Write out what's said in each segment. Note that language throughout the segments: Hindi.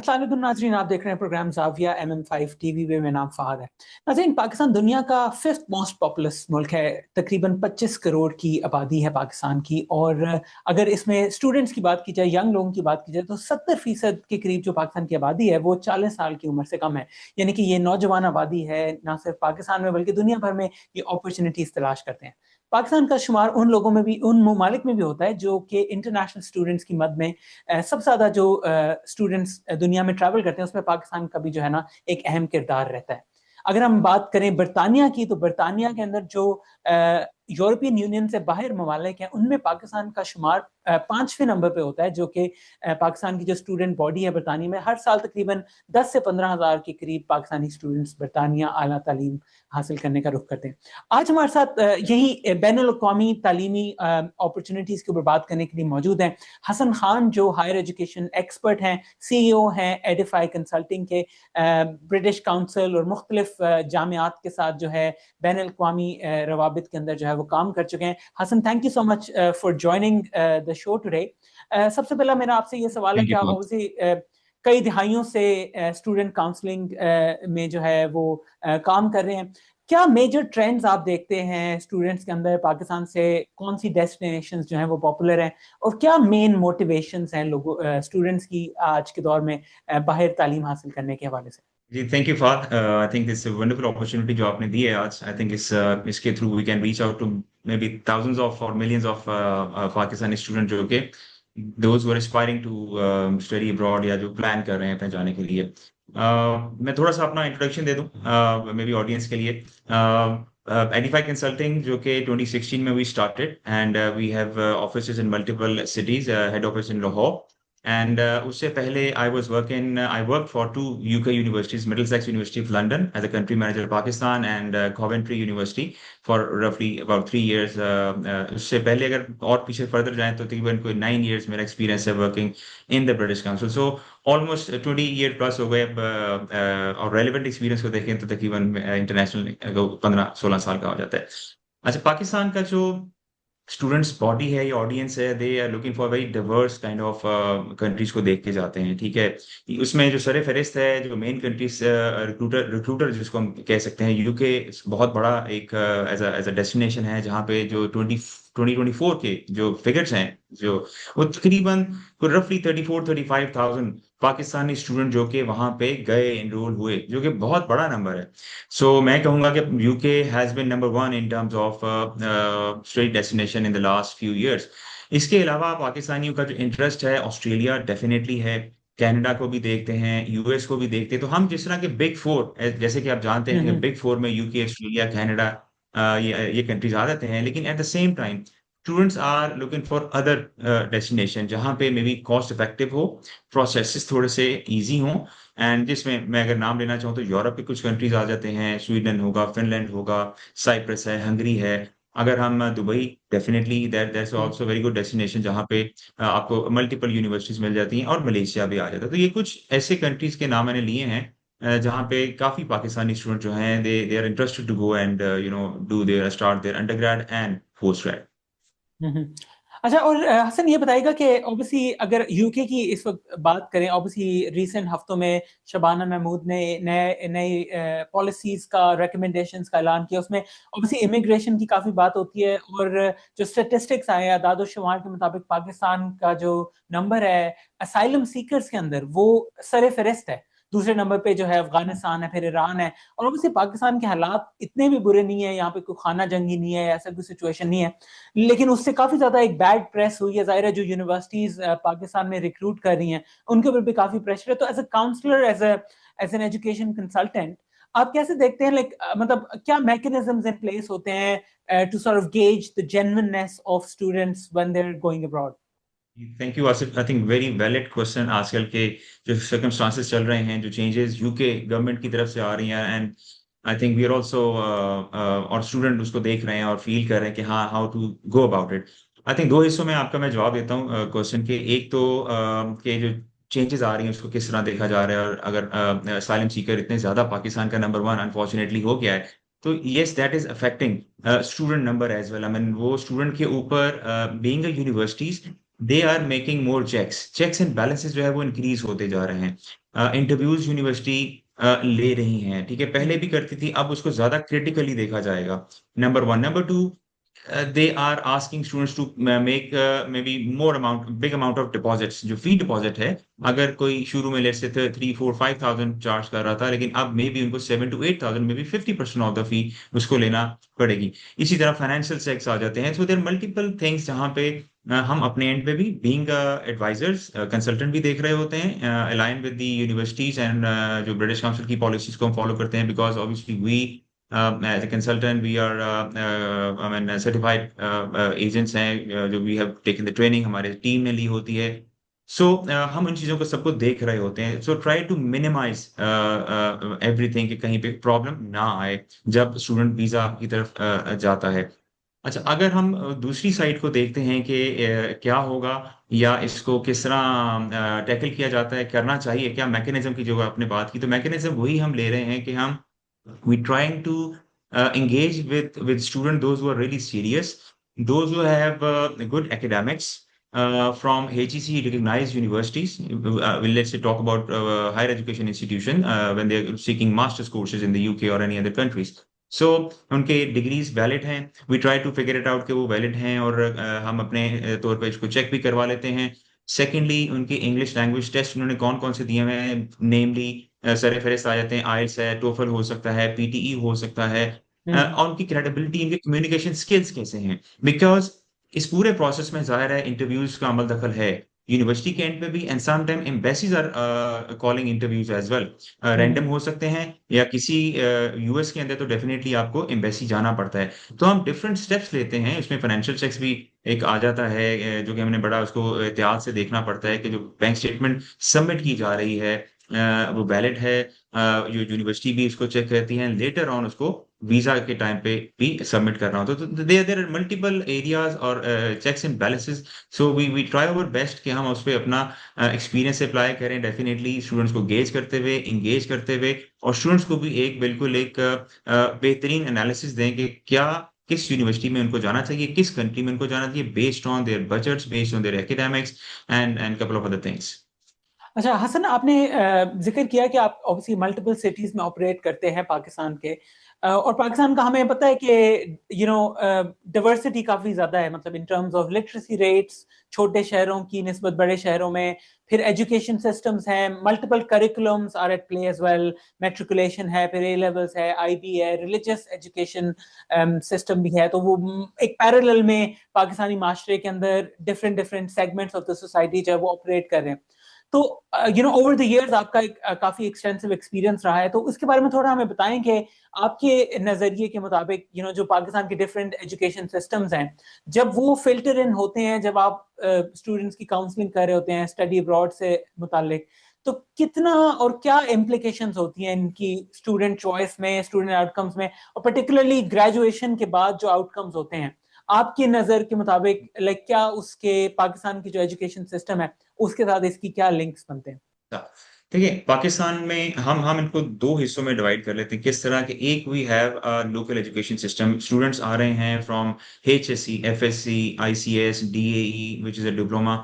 अस्सलाम वालेकुम नाज़रीन, आप देख रहे हैं प्रोग्राम ज़ाविया MM5 टीवी पे। मेरा नाम फ़हद है। नाज़रीन, पाकिस्तान दुनिया का 5th मोस्ट पॉपुलस मुल्क है। तकरीबन 25 करोड़ की आबादी है पाकिस्तान की, और अगर इसमें स्टूडेंट्स की बात की जाए, यंग लोगों की बात की जाए, तो 70% के करीब जो पाकिस्तान की आबादी है वो 40 साल की उम्र से कम है। यानी कि ये नौजवान आबादी है, ना सिर्फ पाकिस्तान में बल्कि दुनिया भर में ये अपॉर्चुनिटीज़ तलाश करते हैं। पाकिस्तान का शुमार उन लोगों में भी, उन ममालिक में भी होता है जो कि इंटरनेशनल स्टूडेंट्स की मद में सबसे ज़्यादा जो स्टूडेंट्स दुनिया में ट्रैवल करते हैं उसमें पाकिस्तान का भी जो है ना एक अहम किरदार रहता है। अगर हम बात करें बरतानिया की, तो बरतानिया के अंदर जो यूरोपियन यूनियन से बाहर ममालिक हैं उनमें पाकिस्तान का शुमार 5वें नंबर पे होता है, जो कि पाकिस्तान की जो स्टूडेंट बॉडी है बरतानिया में, हर साल तकरीबन 10 से 15 हज़ार के करीब पाकिस्तानी स्टूडेंट्स बरतानिया आला तालीम हासिल करने का रुख करते हैं। आज हमारे साथ यही बैनुल अक़वामी तालीमी अपॉर्चुनिटीज़ के ऊपर बात करने के लिए मौजूद हैं हसन खान, जो हायर एजुकेशन एक्सपर्ट हैं, CEO हैं एडिफाई कंसल्टिंग के, ब्रिटिश काउंसिल और मुख्तलिफ जामियात के साथ जो है बैनुल अक़वामी रवाबित के अंदर जो है वो काम कर चुके हैं। Hasan, thank you so much for joining the show today. सबसे पहला मेरा आपसे ये सवाल है थैंक कि यू आप बहुत। ऑब्वियसली कई दिहाइयों से स्टूडेंट काउंसलिंग में जो है वो काम कर रहे हैं। क्या मेजर ट्रेंड्स आप देखते हैं स्टूडेंट्स के अंदर? पाकिस्तान से कौन सी डेस्टिनेशंस जो हैं वो पॉपुलर हैं, और क्या मेन मोटिवेशंस हैं लोगों स्टूडेंट्स की आज के दौर में बाहर तालीम हासिल करने के हवाले से? जी, thank you for I think this wonderful opportunity जो आपने दी है आज। आई थिंक इसके through we can reach out to maybe thousands of और मिलियंस ऑफ पाकिस्तानी स्टूडेंट जो कि those who are aspiring to study abroad या जो प्लान कर रहे हैं अपने जाने के लिए। मैं थोड़ा सा अपना इंट्रोडक्शन दे दूं मे बी ऑडियंस के लिए। एडिफाई कंसल्टिंग जो कि 2016 में we started and we have offices in multiple cities, head office in Lahore. And उससे पहले I worked for two UK universities, Middlesex University of London as a country manager Pakistan and Coventry University for roughly about 3 years. उससे पहले अगर और पीछे फर्दर जाएं तो तकरीबन कोई 9 years मेरा एक्सपीरियंस है working in the British council. So almost 20 year plus हो गए अब। और रेलिवेंट एक्सपीरियंस को देखें तो तकरीबन इंटरनेशनल 15-16 साल का हो जाता है। अच्छा, पाकिस्तान का जो स्टूडेंट्स बॉडी है, ये ऑडियंस है, they are looking for very diverse kind of countries को देख के जाते हैं। ठीक है, उसमें जो सर फहरिस्त है, जो मेन कंट्रीज रिक्रूटर रिक्रूटर जिसको हम कह सकते हैं, यूके बहुत बड़ा एक एज अ डेस्टिनेशन है, जहाँ पे जो 2024 के जो फिगर्स हैं, जो वो तकरीबन रफली 34-35,000 पाकिस्तानी स्टूडेंट जो कि वहां पे गए, एनरोल हुए, जो कि बहुत बड़ा नंबर है। सो मैं कहूंगा कि UK has been number one in terms of study destination in the last few years. इसके अलावा पाकिस्तानियों का जो इंटरेस्ट है, ऑस्ट्रेलिया डेफिनेटली है, कनाडा को भी देखते हैं, यूएस को भी देखते हैं। तो हम जिस तरह के बिग फोर, जैसे कि आप जानते हैं कि बिग फोर में यूके, ऑस्ट्रेलिया, कनाडा, ये कंट्रीज आ जाते हैं, लेकिन at the same time students are looking for other destination जहाँ पे मे बी कॉस्ट इफेक्टिव हो, प्रोसेसेस थोड़े से इजी हों, एंड जिसमें मैं अगर नाम लेना चाहूँ तो यूरोप के कुछ कंट्रीज आ जाते हैं, स्वीडन होगा, फिनलैंड होगा, साइप्रस है, हंगरी है। अगर हम Dubai, definitely that's also very good destination जहाँ पे आपको मल्टीपल यूनिवर्सिटीज मिल जाती हैं, और मलेशिया भी आ जाता है। तो ये कुछ ऐसे कंट्रीज के नाम मैंने लिए हैं जहाँ पे काफी पाकिस्तानी स्टूडेंट जो हैं, they are interested to go and do their start their undergrad and post grad. Hmm. अच्छा, और हसन ये बताएगा कि ऑब्वियसली अगर यूके की इस वक्त बात करें, ऑब्वियसली रिसेंट हफ्तों में शबाना महमूद ने नए नए पॉलिसीज का, रिकमेंडेशंस का ऐलान किया। उसमें ऑब्वियसली इमिग्रेशन की काफी बात होती है, और जो स्टेटिस्टिक्स आए आदाद शुमार के मुताबिक पाकिस्तान का जो नंबर है असाइलम सीकर्स के अंदर वो सर फहरिस्त है। दूसरे नंबर पे जो है अफगानिस्तान है, फिर ईरान है। और ऑब्वियसली पाकिस्तान के हालात इतने भी बुरे नहीं है, यहाँ पे कोई खाना जंगी नहीं है, ऐसा कोई सिचुएशन नहीं है, लेकिन उससे काफी ज्यादा एक बैड प्रेस हुई है। जाहिर है जो यूनिवर्सिटीज पाकिस्तान में रिक्रूट कर रही हैं उनके ऊपर भी काफी प्रेशर है। तो as a counsellor, as an education consultant, आप कैसे देखते हैं, लाइक मतलब क्या मैकेनिज्म्स इन प्लेस होते हैं to sort of gauge the genuineness of students when they are going abroad? Thank you Asif. I think very valid question. आजकल के जो सर्कमस्टांसेस चल रहे हैं, जो चेंजेस यूके गवर्नमेंट की तरफ से आ रही हैं, and I think we are also और स्टूडेंट उसको देख रहे हैं और फील कर रहे हैं कि हाँ, how to go about it. I think दो हिस्सों में आपका मैं जवाब देता हूँ क्वेश्चन के। एक तो कि जो चेंजेस आ रही हैं उसको किस तरह देखा जा रहा है, और अगर असाइलम सीकर इतने ज्यादा पाकिस्तान का नंबर वन अनफॉर्चुनेटली हो गया है, तो yes that is affecting student number as well. I mean वो स्टूडेंट के ऊपर being a universities, they are making more checks and balances जो है वो इंक्रीज होते जा रहे हैं। इंटरव्यूज यूनिवर्सिटी ले रही हैं, ठीक है, पहले भी करती थी, अब उसको ज्यादा क्रिटिकली देखा जाएगा। Number one. Number two, they are asking students to make maybe more amount, big amount of deposits। जो fee deposit है, अगर कोई शुरू में let's say 3, 4, 5,000 चार्ज कर रहा था, लेकिन अब मे बी उनको 7 to 8,000, may be 50% of the fee उसको लेना पड़ेगी। इसी तरह फाइनेंशियल चेक्स आ जाते हैं। सो देयर मल्टीपल थिंग्स जहाँ पे हम अपने एंड पे भी बीइंग एडवाइजर्स, कंसल्टेंट भी देख रहे होते हैं, align with the universities and जो ब्रिटिश काउंसिल की पॉलिसीज को हम फॉलो करते हैं, because obviously we as a consultant we are I mean certified agents हैं, जो we have taken the training हमारे टीम ने ली होती है। सो हम इन चीजों को सबको देख रहे होते हैं। So try to minimise everything कि कहीं पे प्रॉब्लम ना आए जब स्टूडेंट वीजा की तरफ जाता है। अच्छा, अगर हम दूसरी साइड को देखते हैं कि क्या होगा या इसको किस तरह टैकल किया जाता है, करना चाहिए क्या, मैकेनिज्म की जो आपने बात की, तो मैकेनिज्म वही हम ले रहे हैं कि हम we trying to engage with student those who are really serious, those who have good academics from HEC recognized universities. Let's say talk about higher education institution when they are seeking master's courses in the UK or any other countries. So उनके डिग्रीज वैलिड हैं, we try to figure it out कि वो वैलिड हैं, और हम अपने तौर पे इसको चेक भी करवा लेते हैं। सेकेंडली, उनके इंग्लिश लैंग्वेज टेस्ट उन्होंने कौन कौन से दिए हुए हैं, नेमली सर फहरिस्त आ जाते हैं, आइल्स है, टोफल हो सकता है, पीटीई हो सकता है, और उनकी क्रेडिबिलिटी, इनके कम्युनिकेशन स्किल्स कैसे हैं। बिकॉज इस पूरे प्रोसेस में जाहिर है इंटरव्यूज का अमल दखल है यूनिवर्सिटी के एंड पे भी, and some time embassies are calling interviews as well. Random हो सकते हैं, या किसी यूएस के अंदर तो डेफिनेटली आपको एम्बेसी जाना पड़ता है। तो हम डिफरेंट स्टेप्स लेते हैं, उसमें फाइनेंशियल चेक्स भी एक आ जाता है, जो कि हमने बड़ा उसको एहतियात से देखना पड़ता है कि जो बैंक स्टेटमेंट सबमिट की जा रही है वो वैलिड है। जो यूनिवर्सिटी भी इसको चेक करती है, लेटर ऑन उसको वीजा के टाइम पे भी सबमिट करना होता है। तो देयर आर मल्टीपल एरियाज और checks and balances. So we try our best कि हम उस पे अपना एक्सपीरियंस अप्लाई करें, डेफिनेटली स्टूडेंट्स को गेज करते हुए, इंगेज करते हुए, और स्टूडेंट्स को भी एक बिल्कुल एक बेहतरीन एनालिसिस दें कि क्या, किस यूनिवर्सिटी में उनको जाना चाहिए, किस कंट्री में उनको जाना चाहिए, based on their budgets, based on their academics and couple of other things. अच्छा हसन, आपने जिक्र किया कि आप ऑब्वियसली मल्टीपल सिटीज में ऑपरेट करते हैं पाकिस्तान के, और पाकिस्तान का हमें पता है कि डाइवर्सिटी काफी ज्यादा है, मतलब in terms of literacy rates, छोटे शहरों की निस्बत बड़े शहरों में, फिर एजुकेशन सिस्टम्स हैं, multiple curriculums are at play as well, matriculation है, फिर ए लेवल्स है, आईबी है, रिलीजियस एजुकेशन सिस्टम भी है। तो वो एक पैरेलल में पाकिस्तानी माशरे के अंदर different different segments of the society जो है वो ऑपरेट कर रहे हैं। तो ओवर द इयर्स आपका एक काफी एक्सटेंसिव एक्सपीरियंस रहा है, तो उसके बारे में थोड़ा हमें बताएं कि आपके नजरिए के मुताबिक जो पाकिस्तान के डिफरेंट एजुकेशन सिस्टम्स हैं, जब वो फिल्टर इन होते हैं, जब आप स्टूडेंट्स की काउंसलिंग कर रहे होते हैं स्टडी अब्रॉड से मुतालिक, तो कितना और क्या इम्प्लीकेशंस होती हैं इनकी स्टूडेंट चॉइस में, स्टूडेंट आउटकम्स में, और पर्टिकुलरली ग्रेजुएशन के बाद जो आउटकम्स होते हैं आपकी नजर के मुताबिक, लाइक क्या उसके पाकिस्तान की जो एजुकेशन सिस्टम है उसके साथ इसकी क्या लिंक्स बनते हैं? देखिए, पाकिस्तान में हम इनको दो हिस्सों में डिवाइड कर लेते हैं किस तरह के। एक, we have local education system, students आ रहे हैं from HSC, FSC, ICS, DAE which is a diploma.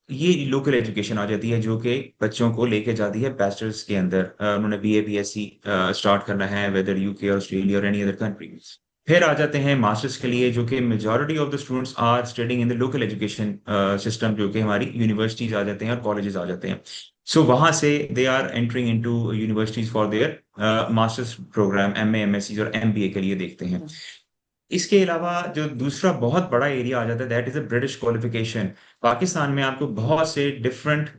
ये लोकल एजुकेशन आ जाती है जो कि बच्चों को लेके जाती है बैचलर्स के अंदर। उन्होंने बीए बीएससी स्टार्ट करना है, वेदर यूके, ऑस्ट्रेलिया और एनी अदर कंट्री। फिर आ जाते हैं मास्टर्स के लिए, जो कि majority of the students are studying in the local education system, जो कि हमारी यूनिवर्सिटीज आ जाते हैं और कॉलेजेस आ जाते हैं। सो वहां से they are entering into universities for their masters programme, MA, MSc और एमबीए के लिए देखते हैं। इसके अलावा जो दूसरा बहुत बड़ा एरिया आ जाता है, that is a British qualification. Pakistan में आपको बहुत से डिफरेंट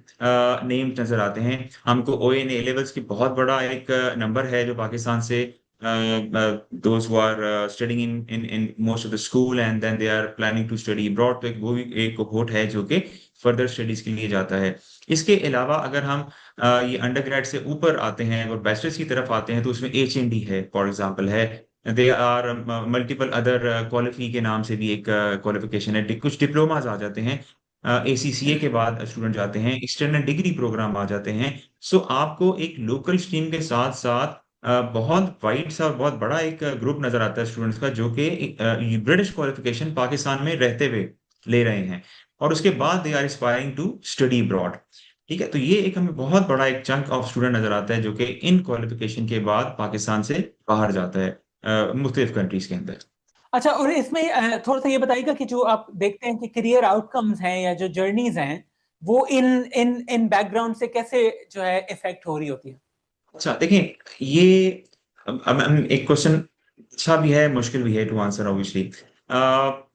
नेम नजर आते हैं। हमको ओएन ए लेवल्स की बहुत बड़ा एक नंबर है जो पाकिस्तान से those who are studying in most of the school and then they are planning to study abroad, तो एक वो भी एक कोहोर्ट है जो कि फर्दर स्टडीज के लिए जाता है। इसके अलावा अगर हम ये अंडरग्रेड से ऊपर आते हैं और बैचलर्स की तरफ आते हैं, तो उसमें एचएनडी है, फॉर एग्जांपल है, they are multiple other qualify के नाम से भी एक क्वालिफिकेशन है, कुछ डिप्लोमाज आ जाते हैं, एसीसीए के बाद स्टूडेंट जाते हैं, एक्सटर्नल डिग्री प्रोग्राम आ जाते हैं। सो आपको एक लोकल स्ट्रीम के साथ साथ बहुत वाइड सा और बहुत बड़ा एक ग्रुप नजर आता है स्टूडेंट्स का, जो कि ब्रिटिश क्वालिफिकेशन पाकिस्तान में रहते हुए ले रहे हैं। और उसके बाद they are aspiring to study abroad. ठीक है, तो ये एक हमें बहुत बड़ा एक चंक ऑफ स्टूडेंट नजर आता है जो कि इन क्वालिफिकेशन के बाद पाकिस्तान से बाहर जाता है मुख्तलिफ कंट्रीज के अंदर। अच्छा, और इसमें थोड़ा सा ये बताइएगा कि जो आप देखते हैं कि करियर आउटकम्स हैं या जो जर्नीज हैं, वो इन इन इन बैकग्राउंड से कैसे जो है इफेक्ट हो रही होती है? अच्छा देखिए, ये एक क्वेश्चन अच्छा भी है, मुश्किल भी है टू आंसर ऑब्वियसली।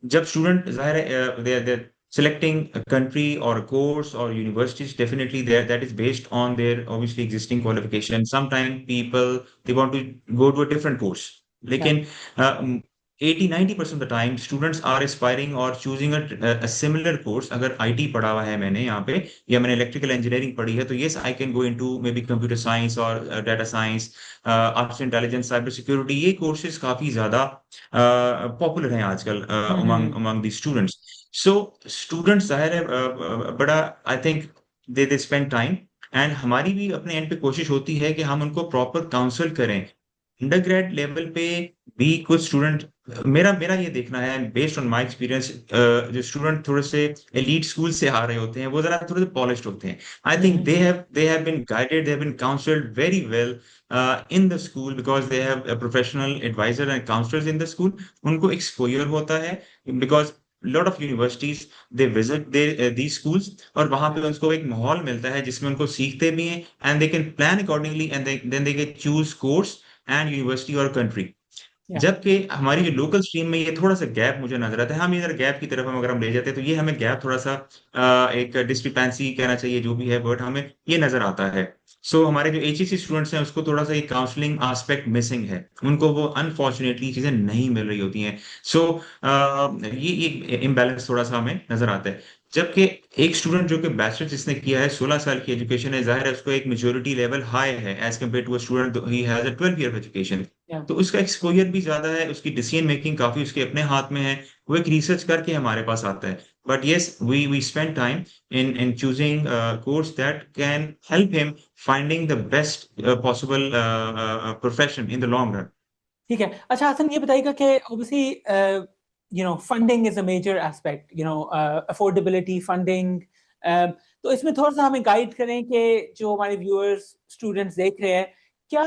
जब स्टूडेंट जाहिर है दे selecting a country or a course or universities, definitely there that is based on their obviously existing qualification. Sometimes people they want to go to a different course, Yeah. लेकिन 80-90% of the time students are aspiring or choosing a similar course. अगर IT पढ़ा हुआ है मैंने यहाँ पे, या मैंने इलेक्ट्रिकल इंजीनियरिंग पढ़ी है, तो yes I can go into maybe computer science or data science, artificial intelligence, cyber security। ये कोर्सेज काफी ज्यादा पॉपुलर हैं आजकल हम्म। among the students। So students जाहिर है बड़ा I think they spend time, and हमारी भी अपने एंड पे कोशिश होती है कि हम उनको प्रॉपर काउंसल करें। अंडर ग्रेड लेवल पे भी कुछ स्टूडेंट, मेरा मेरा ये देखना है बेस्ड ऑन माय एक्सपीरियंस, जो स्टूडेंट थोड़े से एलीट स्कूल से आ रहे होते हैं वो जरा थोड़े से पॉलिश्ड होते हैं। I think hmm. They have been guided, they have been counselled very well in the school because they have professional adviser and counsellors in the school. उनको एक्सपोजर होता है because lot of universities they visit they the schools, और वहां पे उनको एक माहौल मिलता है जिसमें उनको सीखते भी हैं, and they can plan accordingly, and then they can choose course and university और कंट्री। या। जबकि हमारी जो लोकल स्ट्रीम में ये थोड़ा सा गैप मुझे नजर आता है। हम इधर गैप की तरफ हम अगर हम ले जाते हैं तो ये हमें गैप थोड़ा सा एक डिस्क्रिपेंसी कहना चाहिए जो भी है, बट हमें ये नजर आता है। सो हमारे जो एचईसी स्टूडेंट्स हैं उसको थोड़ा सा ये काउंसलिंग एस्पेक्ट मिसिंग है, उनको वो अनफॉर्चुनेटली चीजें नहीं मिल रही होती हैं। सो ये इम्बैलेंस थोड़ा सा हमें नजर आता है। जबकि एक स्टूडेंट जो कि बैचलर जिसने किया है, 16 साल की एजुकेशन है, जाहिर है उसको एक मेच्योरिटी लेवल हाई है as compare to a student he has a 12 year education. Yeah. तो उसका एक्सपोजर भी ज्यादा है, उसकी डिसीजन मेकिंग काफी उसके अपने हाथ में है, वो एक रिसर्च करके हमारे पास आता है। But yes we spend time in choosing a course that can help him finding the best possible profession in the long run। ठीक है। अच्छा हसन, ये बताइएगा कि obviously funding is a major aspect, affordability funding. तो इसमें थोड़ा सा हमें गाइड करें कि जो हमारे व्यूअर्स स्टूडेंट्स देख रहे हैं, क्या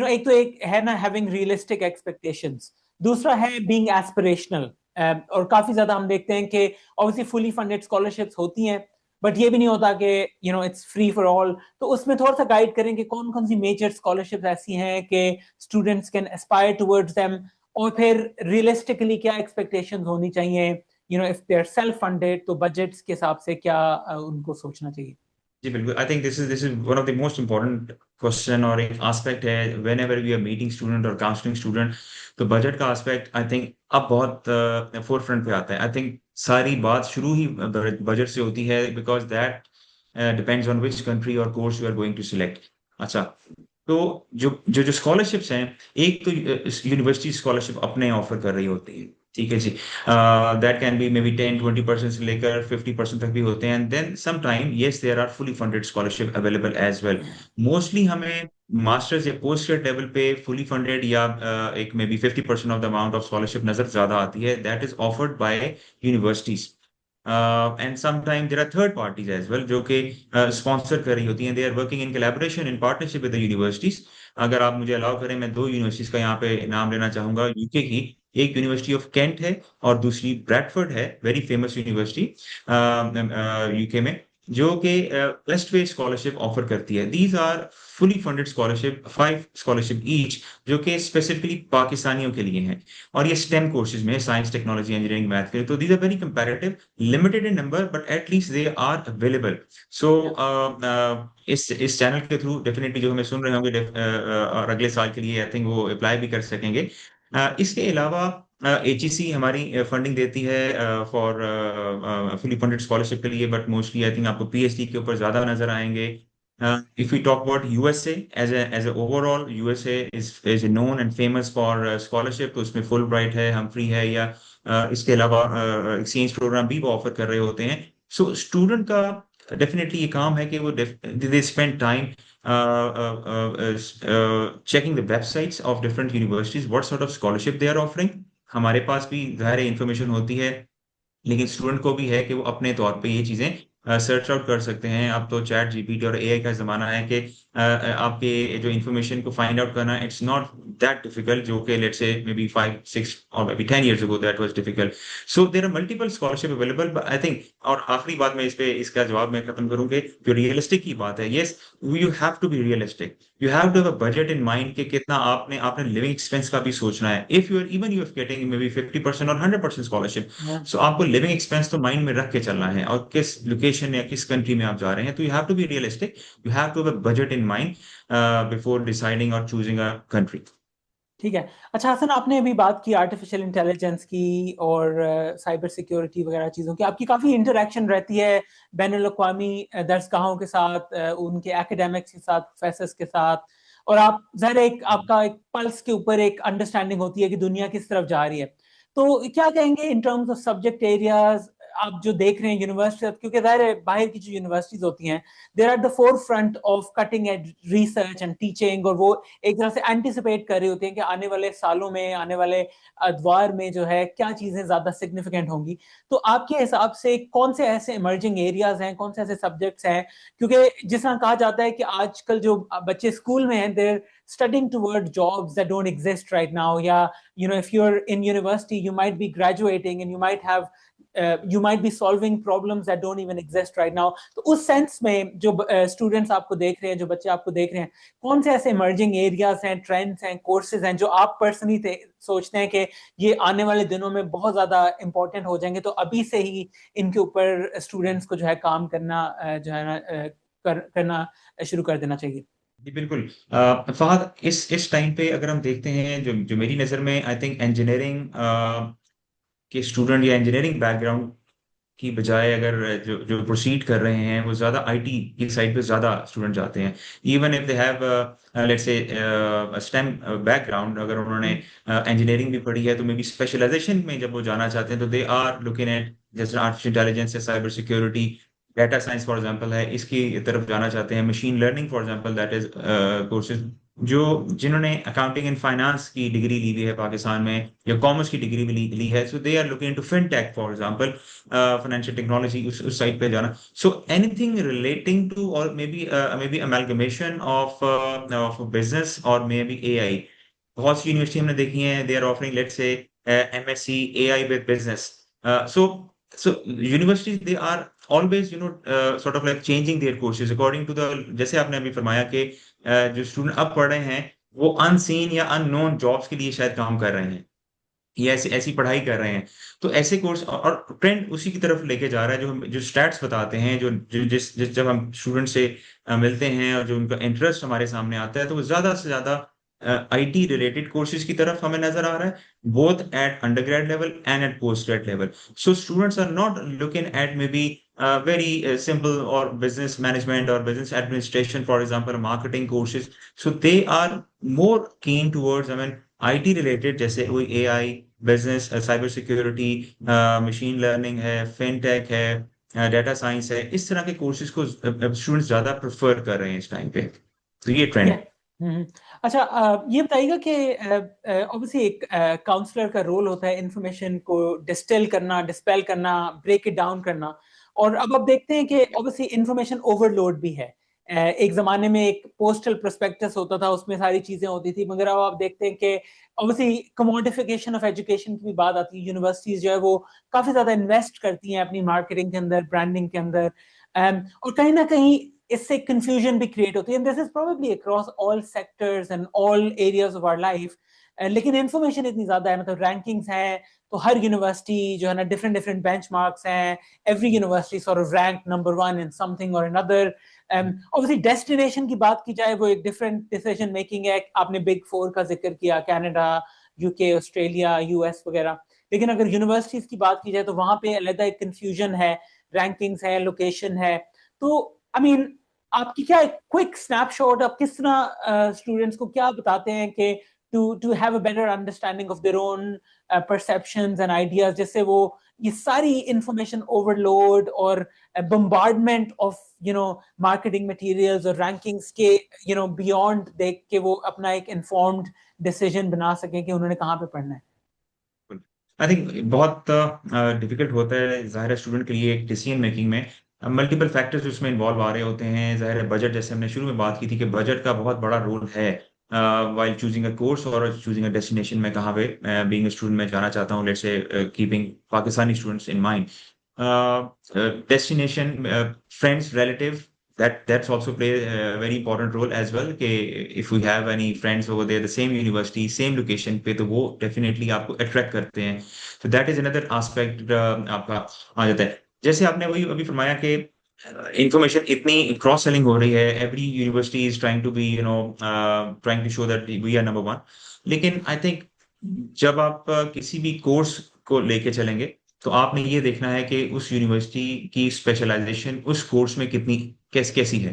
एक तो एक है ना हैविंग रियलिस्टिक एक्सपेक्टेशंस, दूसरा है बीइंग एस्पिरेशनल। और काफी ज्यादा हम देखते हैं कि ऑब्वियसली फुली फंडेड स्कॉलरशिप्स होती हैं, बट ये भी नहीं होता कि इट्स फ्री फॉर ऑल। तो उसमें थोड़ा सा गाइड करें कि कौन कौन सी मेजर स्कॉलरशिप्स ऐसी हैं कि students can aspire towards them, और फिर रियलिस्टिकली क्या एक्सपेक्टेशंस होनी चाहिए, if they are self funded तो बजट्स के हिसाब से क्या उनको सोचना चाहिए? जी बिल्कुल, I think this is one of the most important question और एक एस्पेक्ट है whenever we are meeting student और काउंसलिंग स्टूडेंट। तो बजट का एस्पेक्ट आई थिंक अब बहुत फोर फ्रंट पे आता है। आई थिंक सारी बात शुरू ही बजट से होती है because that depends on which country और course you are going to select. अच्छा, तो जो स्कॉलरशिप्स हैं, एक तो यूनिवर्सिटी स्कॉलरशिप अपने ऑफर कर रही होती है, ठीक है जी। That can be may be 10-20% से लेकर 50% तक भी होते हैं, and then some time yes there are fully funded scholarship available as well. Mostly हमें मास्टर्स या पोस्ट ग्रेड लेवल पे फुली फंडेड या एक may B 50% of the amount of scholarship नजर ज्यादा आती है, that is offered by universities. And sometime there are third parties as well जो कि स्पॉन्सर कर रही होती हैं, they are working in collaboration in partnership with the universities. अगर आप मुझे अलाउ करें, मैं दो यूनिवर्सिटीज का यहाँ पे नाम लेना चाहूंगा यूके की। एक यूनिवर्सिटी ऑफ कैंट है और दूसरी ब्रैडफोर्ड है, वेरी फेमस यूनिवर्सिटी यूके में, जो कि वेस्ट वे स्कॉलरशिप ऑफर करती है। These are fully funded scholarship, 5 scholarship each, जो कि स्पेसिफिकली पाकिस्तानियों के लिए हैं, और ये स्टेम कोर्सेज में साइंस टेक्नोलॉजी इंजीनियरिंग मैथ के। तो these are very comparative, limited in number, but at least they are available. So इस चैनल के थ्रू डेफिनेटली जो हमें सुन रहे होंगे और अगले साल के लिए आई थिंक वो अप्लाई भी कर सकेंगे। इसके अलावा एचईसी हमारी फंडिंग देती है फॉर फुली फंडेड स्कॉलरशिप के लिए, बट मोस्टली आई थिंक आपको पीएचडी के ऊपर ज्यादा नजर आएंगे। If we talk about USA as a overall, USA is known and famous for scholarship. तो उसमें फुल ब्राइट है, हमफ्री है, या इसके अलावा एक्सचेंज प्रोग्राम भी वो ऑफर कर रहे होते हैं। सो स्टूडेंट का डेफिनेटली ये काम है कि वो they spend time checking the websites of different universities, what sort of scholarship they are offering। हमारे पास भी ज़ाहिर इंफॉर्मेशन होती है लेकिन स्टूडेंट को भी है कि वो अपने तौर पे ये चीजें सर्च आउट कर सकते हैं। अब तो चैट जीपीटी और एआई का जमाना है कि आपके जो इन्फॉर्मेशन को फाइंड आउट करना, इट्स नॉट दैट डिफिकल्ट, जो कि लेट्स से मे बी 5 6 और may be 10 years ago that was difficult. So there are multiple scholarship available, but I think, और आखिरी बात मैं इस पे इसका जवाब मैं खत्म करूँ कि जो रियलिस्टिक की बात है, yes, you have to be realistic, you have to have a budget in mind कि कितना आपने आपने लिविंग एक्सपेंस का भी सोचना है। If you are even you are getting may be 50% और 100% स्कॉलरशिप, सो आपको लिविंग एक्सपेंस तो माइंड में रख के चलना है, और किस लोकेशन या किस कंट्री में आप जा रहे हैं, तो you have to be realistic, you have to have a budget in mind before deciding और चूजिंग अ कंट्री। ठीक है। अच्छा हसन, आपने अभी बात की आर्टिफिशियल इंटेलिजेंस की और साइबर सिक्योरिटी वगैरह चीज़ों की, आपकी काफ़ी इंटरेक्शन रहती है बैनुल अक़वामी दरसगाहों के साथ, उनके एकेडमिक्स के साथ, प्रोफेसर्स के साथ, और आप ज़ाहिर है एक आपका एक पल्स के ऊपर एक अंडरस्टैंडिंग होती है कि दुनिया किस तरफ जा रही है। तो क्या कहेंगे इन टर्म्स ऑफ सब्जेक्ट एरियाज आप जो देख रहे हैं यूनिवर्सिटी, क्योंकि ज़ाहिर है बाहर की जो यूनिवर्सिटीज होती हैं there are the forefront of cutting edge research and teaching, और वो एक तरह से एंटिसिपेट कर रही होती हैं कि आने वाले सालों में, आने वाले अदवार में जो है क्या चीजें ज्यादा सिग्निफिकेंट होंगी। तो आपके हिसाब से कौन से ऐसे इमर्जिंग एरियाज हैं, कौन से ऐसे सब्जेक्ट्स हैं, क्योंकि जिस तरह कहा जाता है कि आजकल जो बच्चे स्कूल में हैं देर studying toward jobs that don't exist right now, yeah, you know, if you're in university you might be graduating and you might be solving problems that don't even exist right now. तो उस सेंस में जो स्टूडेंट्स आपको देख रहे हैं, जो बच्चे आपको देख रहे हैं, कौन से ऐसे इमर्जिंग एरियाज हैं, ट्रेंड्स हैं, कोर्सेज हैं जो आप पर्सनली सोचते हैं कि ये आने वाले दिनों में बहुत ज्यादा इंपॉर्टेंट हो जाएंगे, तो अभी से ही इनके ऊपर स्टूडेंट्स को जो है काम करना जो है ना करना शुरू कर देना चाहिए। जी, बिल्कुल। फहद, इस टाइम पे अगर हम देखते हैं, जो जो मेरी नज़र में आई थिंक इंजीनियरिंग के स्टूडेंट या इंजीनियरिंग बैकग्राउंड की बजाय अगर जो जो प्रोसीड कर रहे हैं, वो ज़्यादा आईटी की साइड पे ज़्यादा स्टूडेंट जाते हैं। Even if they have let's say stem background, अगर उन्होंने इंजीनियरिंग भी पढ़ी है, तो मे बी स्पेशलाइजेशन में जब वो जाना चाहते हैं, तो दे आर लुकिंग एट जैसे आर्टिफिशियल इंटेलिजेंस या cyber security, data science for example है, इसकी तरफ जाना चाहते हैं। Machine learning for example, that is courses जो जिन्होंने अकाउंटिंग एंड फाइनेंस की डिग्री ली हुई है पाकिस्तान में, या कॉमर्स की डिग्री भी ली है, so they are looking to fintech for example, financial technology, उस साइड पे जाना। सो एनीथिंग रिलेटिंग टू, और मे बी अमेलगमेशन ऑफ बिजनेस और मे बी एआई। बहुत सी यूनिवर्सिटी हमने देखी हैं, they are offering let's say MSc AI with business. So so universities, they are always sort of like changing their courses according to the, जैसे आपने अभी फरमाया कि जो स्टूडेंट अब पढ़ रहे हैं, वो अनसीन या अननोन जॉब्स के लिए शायद काम कर रहे हैं, ये ऐसी ऐसी पढ़ाई कर रहे हैं। तो ऐसे कोर्स और ट्रेंड उसी की तरफ लेके जा रहा है, जो हम जो स्टैट्स बताते हैं, जो जो जिस जिस जब हम स्टूडेंट से मिलते हैं और जो उनका इंटरेस्ट हमारे सामने आता है, तो वो ज्यादा से ज्यादा आईटी रिलेटेड कोर्सेज की तरफ हमें नजर आ रहा है, both at undergrad level and at post grad level. So students are not looking at maybe very simple or business management or business administration, for example, marketing courses. So they are more keen towards, I mean, IT related, जैसे कोई AI, business, cyber security, machine learning है, फिनटेक है, डेटा साइंस है, इस तरह के कोर्सेज को स्टूडेंट्स ज्यादा प्रेफर कर रहे हैं इस टाइम पे। तो ये ठीक है। ट्रेंड। अच्छा, ये बताइएगा कि ऑब्वियसली एक काउंसलर का रोल होता है इंफॉर्मेशन को डिस्टिल करना, डिस्पेल करना, ब्रेक इट डाउन करना, और अब आप देखते हैं कि ऑब्वियसली इंफॉर्मेशन ओवरलोड भी है। एक जमाने में एक पोस्टल प्रोस्पेक्टस होता था, उसमें सारी चीजें होती थी, मगर अब आप देखते हैं कि ऑब्वियसली कमोडिफिकेशन ऑफ एजुकेशन की भी बात आती है। यूनिवर्सिटीज जो है वो काफी ज्यादा इन्वेस्ट करती हैं अपनी मार्केटिंग के अंदर, ब्रांडिंग के अंदर, और कहीं ना कहीं इससे कंफ्यूजन भी क्रिएट होती है, and this is probably across all sectors and all areas of our life. लेकिन इंफॉर्मेशन इतनी ज्यादा है, मतलब रैंकिंग्स हैं, तो हर यूनिवर्सिटी जो है ना डिफरेंट डिफरेंट बेंचमार्क्स हैं, every university sort of rank number one in something और अनदर। ऑब्वियसली डेस्टिनेशन की बात की जाए, वो एक डिफरेंट डिसीजन मेकिंग है। आपने बिग फोर का जिक्र किया, कनाडा, यूके, ऑस्ट्रेलिया, यूएस वगैरह, लेकिन अगर यूनिवर्सिटीज की बात की जाए तो वहां पे अलग एक कंफ्यूजन है, रैंकिंग्स है, लोकेशन है। तो आई मीन आपकी क्या एक क्विक स्नैपशॉट, आप किस तरह स्टूडेंट्स को क्या बताते हैं कि to have a better understanding of their own perceptions and ideas, जिससे वो ये सारी इंफॉर्मेशन ओवरलोड और बम्बार्डमेंट ऑफ मार्केटिंग मटेरियल्स और रैंकिंग्स के बियॉन्ड देख के वो अपना एक इन्फॉर्म्ड डिसीजन बना सकें कि उन्होंने कहाँ पे पढ़ना है। आई थिंक बहुत डिफिकल्ट होता है ज़ाहिर है स्टूडेंट के लिए एक डिसीजन मेकिंग में। मल्टीपल फैक्टर्स उसमें इन्वॉल्व आ रहे होते हैं। ज़ाहिर है बजट, जैसे हमने शुरू में बात की थी कि बजट का बहुत बड़ा रोल है व्हाइल चूजिंग अ कोर्स और चूजिंग अ डेस्टिनेशन में कहाँ पे बीइंग अ स्टूडेंट मैं जाना चाहता हूँ, let's say keeping Pakistani students in mind. Destination, friends, relative, that's also play a very important role as well कि if we have any friends over there the same university same location पे, तो वो definitely आपको attract करते हैं। So that is another aspect आपका आ जाता है। जैसे आपने वही अभी फरमाया कि इंफॉर्मेशन इतनी क्रॉस सेलिंग हो रही है, every university is trying to be trying to show that we are number one. लेकिन आई थिंक जब आप किसी भी कोर्स को लेके चलेंगे, तो आपने ये देखना है कि उस यूनिवर्सिटी की स्पेशलाइजेशन उस कोर्स में कितनी कैसी है।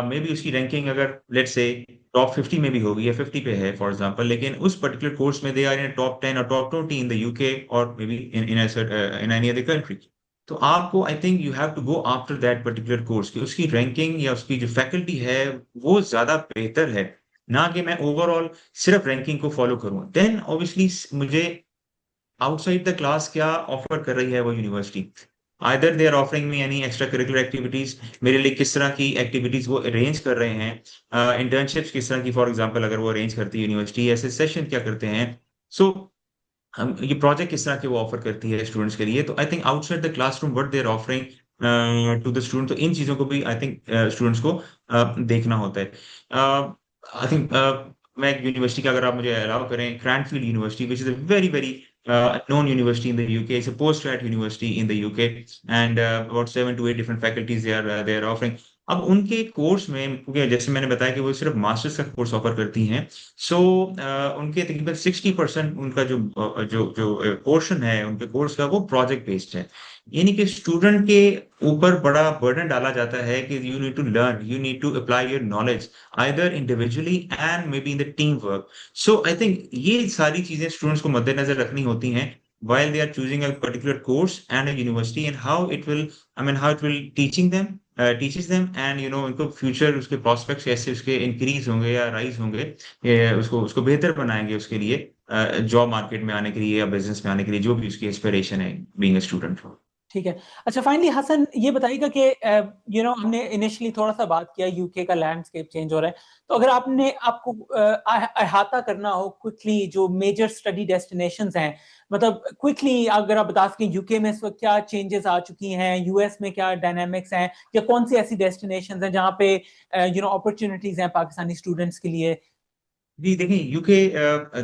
मे बी उसकी रैंकिंग अगर लेट्स से टॉप 50 में भी होगी या 50 पे है फॉर एग्जांपल, लेकिन उस पर्टिकुलर कोर्स में दे आर इन टॉप 10 और टॉप 20 इन द यूके और may be in any other country, तो आपको I think you have to go after that particular course की उसकी रैंकिंग या उसकी जो फैकल्टी है वो ज्यादा बेहतर है, ना कि मैं ओवरऑल सिर्फ रैंकिंग को फॉलो करूं। देन ऑब्वियसली मुझे आउटसाइड द क्लास क्या ऑफर कर रही है वो university, either they are offering me any extra curricular activities, मेरे लिए किस तरह की एक्टिविटीज वो अरेंज कर रहे हैं, इंटर्नशिप्स किस तरह की फॉर एग्जांपल अगर वो अरेंज करती है यूनिवर्सिटी, ऐसे सेशन क्या करते हैं। सो हम ये प्रोजेक्ट किस तरह के वो ऑफर करती है स्टूडेंट्स के लिए, तो I think outside the classroom what they are offering to the student, तो इन चीजों को भी आई थिंक स्टूडेंट्स को देखना होता है। आई थिंक मैं एक यूनिवर्सिटी का अगर आप मुझे अलाउ करें, Cranfield university which is a very very known university in the UK. It's a post-grad university in the UK, and about 7 to 8 different faculties they are offering. अब उनके कोर्स में, क्योंकि जैसे मैंने बताया कि वो सिर्फ मास्टर्स का कोर्स ऑफर करती हैं, सो उनके तकरीबन 60% उनका जो जो पोर्शन है उनके कोर्स का वो प्रोजेक्ट बेस्ड है। यानी कि स्टूडेंट के ऊपर बड़ा बर्डन डाला जाता है कि you need to learn, you need to apply your knowledge either individually and maybe in the team work. So I think ये सारी चीजें स्टूडेंट्स को मद्देनजर रखनी होती हैं while they are choosing a particular course and a university, and how it will, I mean how it will teaches them, and उनको फ्यूचर उसके प्रोस्पेक्ट्स कैसे उसके इंक्रीज होंगे या राइज होंगे, ये उसको उसको बेहतर बनाएंगे उसके लिए जॉब मार्केट में आने के लिए या बिजनेस में आने के लिए, जो भी उसकी एस्पिरेशन है बीइंग अ स्टूडेंट। ठीक है। अच्छा, फाइनली हसन ये बताइएगा कि हमने इनिशियली थोड़ा सा बात किया यूके का लैंडस्केप चेंज हो रहा है, तो अगर आपको अहाता करना हो क्विकली जो मेजर स्टडी डेस्टिनेशंस हैं, मतलब क्विकली अगर आप बता सकें यूके में इस वक्त क्या चेंजेस आ चुकी हैं, यूएस में क्या डायनामिक्स हैं, या कौन सी ऐसी डेस्टिनेशंस हैं जहाँ पे अपॉर्चुनिटीज हैं पाकिस्तानी स्टूडेंट्स के लिए। जी देखिए यूके,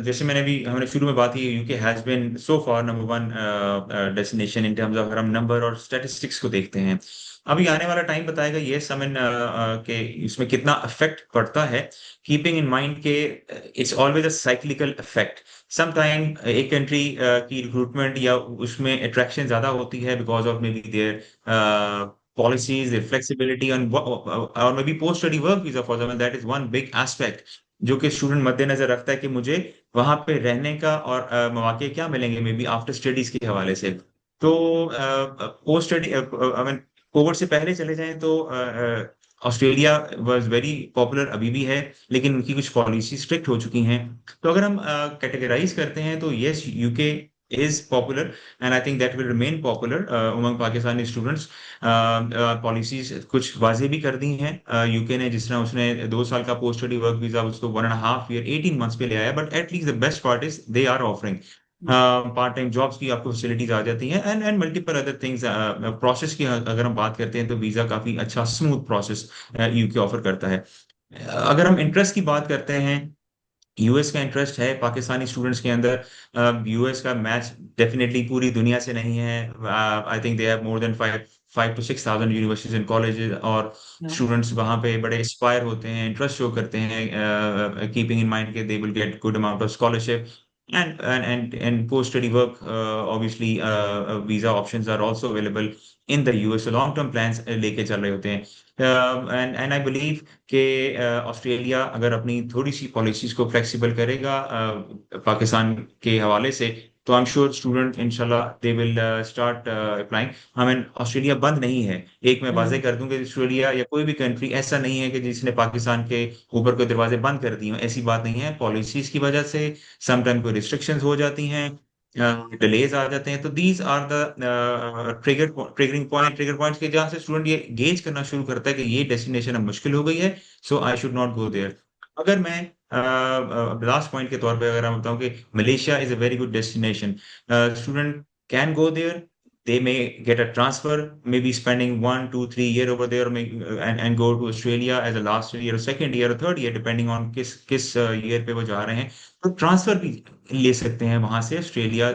जैसे हमने शुरू में बात की, UK has been so far number one destination in terms of, अगर हम नंबर और स्टैटिस्टिक्स को देखते हैं। अभी आने वाला टाइम बताएगा ये समन के इसमें कितना इफेक्ट पड़ता है, कीपिंग इन माइंड के it's always a cyclical effect. Some time एक कंट्री की रिक्रूटमेंट या उसमें अट्रैक्शन ज्यादा होती है because of may be their policies, flexibility और मे be post study work visa for example, that is one big aspect जो कि स्टूडेंट मद्देनजर रखता है कि मुझे वहां पे रहने का और मौके क्या मिलेंगे मे बी आफ्टर स्टडीज के हवाले से। तो post study I mean Covid से पहले चले जाएं तो ऑस्ट्रेलिया वाज वेरी पॉपुलर, अभी भी है, लेकिन उनकी कुछ पॉलिसी स्ट्रिक्ट हो चुकी हैं। तो अगर हम कैटेगराइज करते हैं तो yes UK is popular, and I think that will remain popular among Pakistani students. Policies कुछ वाजे भी कर दी हैं यूके ने, जिस तरह उसने 2 साल का पोस्ट स्टडी वर्क वीजा उसको 1.5 ईयर 18 मंथ्स पे ले आया, but at least the best part is they are offering part time jobs की आपको फैसिलिटीज आ जाती हैं, and multiple other things. Process की अगर हम बात करते हैं तो वीजा काफी अच्छा स्मूथ प्रोसेस यूके ऑफर करता है। अगर हम इंटरेस्ट की बात करते हैं, यूएस का इंटरेस्ट है पाकिस्तानी स्टूडेंट्स के अंदर। यूएस का मैच डेफिनेटली पूरी दुनिया से नहीं है। I think they have more than 5 to 6 thousand universities and colleges, और स्टूडेंट्स वहां पे बड़े इंस्पायर होते हैं, इंटरेस्ट शो करते हैं, कीपिंग इन माइंड के they will get good amount of scholarship and post study work, obviously visa options are also available in the US, so long term plans लेके चल रहे होते हैं। एंड आई बिलीव कि ऑस्ट्रेलिया अगर अपनी थोड़ी सी पॉलिसीज को फ्लेक्सिबल करेगा पाकिस्तान के हवाले से, तो आई एम श्योर स्टूडेंट इंशाल्लाह दे विल स्टार्ट अप्लाइंग। हमें ऑस्ट्रेलिया बंद नहीं है, एक मैं वाजे कर दूं कि ऑस्ट्रेलिया या कोई भी कंट्री ऐसा नहीं है कि जिसने पाकिस्तान के ऊपर कोई दरवाजे बंद कर दिए, ऐसी बात नहीं है। पॉलिसीज की वजह से समटाइम कोई रिस्ट्रिक्शंस हो जाती हैं, डिलेज आ जाते हैं, तो these are the triggering points के जहाँ से स्टूडेंट ये गेज करना शुरू करता है कि ये डेस्टिनेशन अब मुश्किल हो गई है, so I should not go there. अगर मैं लास्ट पॉइंट के तौर पे अगर मैं बताऊं कि Malaysia is a very good destination, student can go there, they may get a transfer, maybe spending 1 2 3 year over there, and go to Australia as a last year or second year or third year, depending on किस year पे वो जा रहे हैं। तो ट्रांसफर भी ले सकते हैं वहां से ऑस्ट्रेलिया,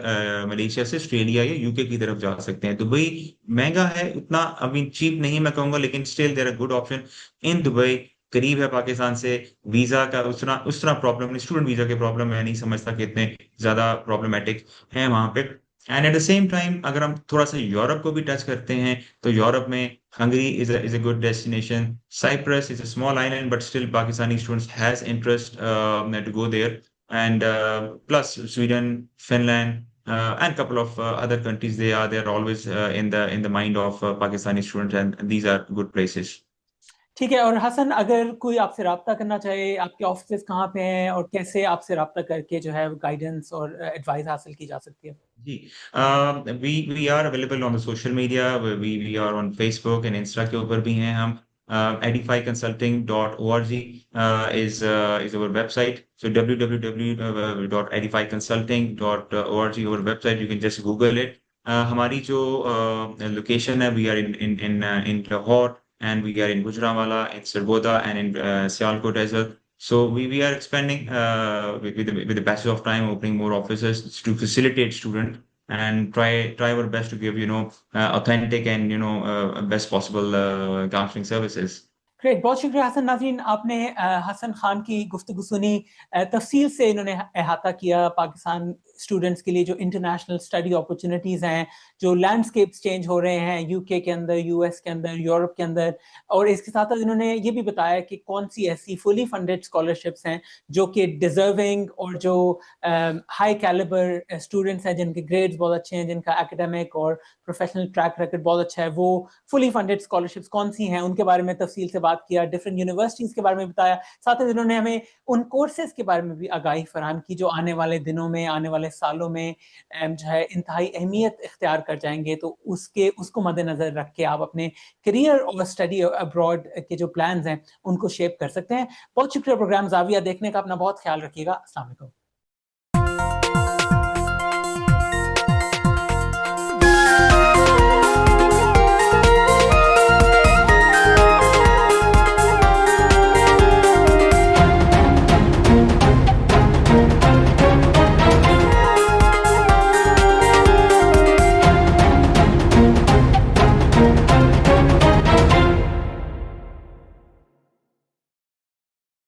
मलेशिया से ऑस्ट्रेलिया या यूके की तरफ जा सकते हैं। दुबई महंगा है, उतना अभी चीप नहीं मैं कहूंगा, लेकिन still there are good option in Dubai. करीब है पाकिस्तान से, वीजा का उस तरह प्रॉब्लम नहीं, स्टूडेंट वीजा के प्रॉब्लम मैं नहीं समझता कि इतने ज्यादा प्रॉब्लमेटिक है वहां पे। And eight the same time अगर हम थोड़ा सा यूरोप को भी टच करते हैं, तो यूरोप में Hungary is a good destination, Cyprus is a small island but still Pakistani students has interest to go there, and plus Sweden, Finland, and couple of other countries, they are always in the mind of Pakistani students, and these are good places. ठीक है। और हसन, अगर कोई आपसे रब्ता करना चाहे, आपके ऑफिस कहाँ पे हैं और कैसे आपसे रब्ता करके जो है गाइडेंस और एडवाइस हासिल की जा सकती है? जी, we are available on the social media, we are on Facebook and Insta के ऊपर भी हैं हम। edifyconsulting.org is our website, so www.edifyconsulting.org our website, you can just google it। हमारी जो लोकेशन है, we are in Lahore, and we are in Gujranwala, in Sargodha, and in Sialkot as well। So we are expanding with the passage of time, opening more offices to facilitate student, and try our best to give authentic and best possible counseling services। Great, बहुत शुक्रिया हसन। नाज़रीन, आपने हसन खान की गुफ्तगू सुनी। तफसील से इन्होंने अहाता किया पाकिस्तान स्टूडेंट्स के लिए जो इंटरनेशनल स्टडी अपॉर्चुनिटीज़ हैं, जो लैंडस्केप्स चेंज हो रहे हैं यूके के अंदर, यूएस के अंदर, यूरोप के अंदर। और इसके साथ साथ इन्होंने ये भी बताया कि कौन सी ऐसी फुली फंडेड स्कॉलरशिप्स हैं जो कि डिजर्विंग और जो हाई कैलिबर स्टूडेंट्स हैं, जिनके ग्रेड्स बहुत अच्छे हैं, जिनका एकेडमिक और प्रोफेशनल ट्रैक रिकॉर्ड बहुत अच्छा है, वो फुली फंडेड स्कॉलरशिप्स कौन सी हैं, उनके बारे में तफसील से बात किया। डिफरेंट यूनिवर्सिटीज़ के बारे में बताया। साथ ही इन्होंने हमें उन कोर्सेज के बारे में भी आगाही फराहम की जो आने वाले दिनों में, आने वाले सालों में जो है इंतहाई अहमियत इख्तियार कर जाएंगे। तो उसको मद्देनजर रख के आप अपने करियर और स्टडी अब्रॉड के जो प्लान्स हैं उनको शेप कर सकते हैं। बहुत शुक्रिया प्रोग्राम ज़ाविया देखने का। अपना बहुत ख्याल रखिएगा। अस्सलाम वालेकुम।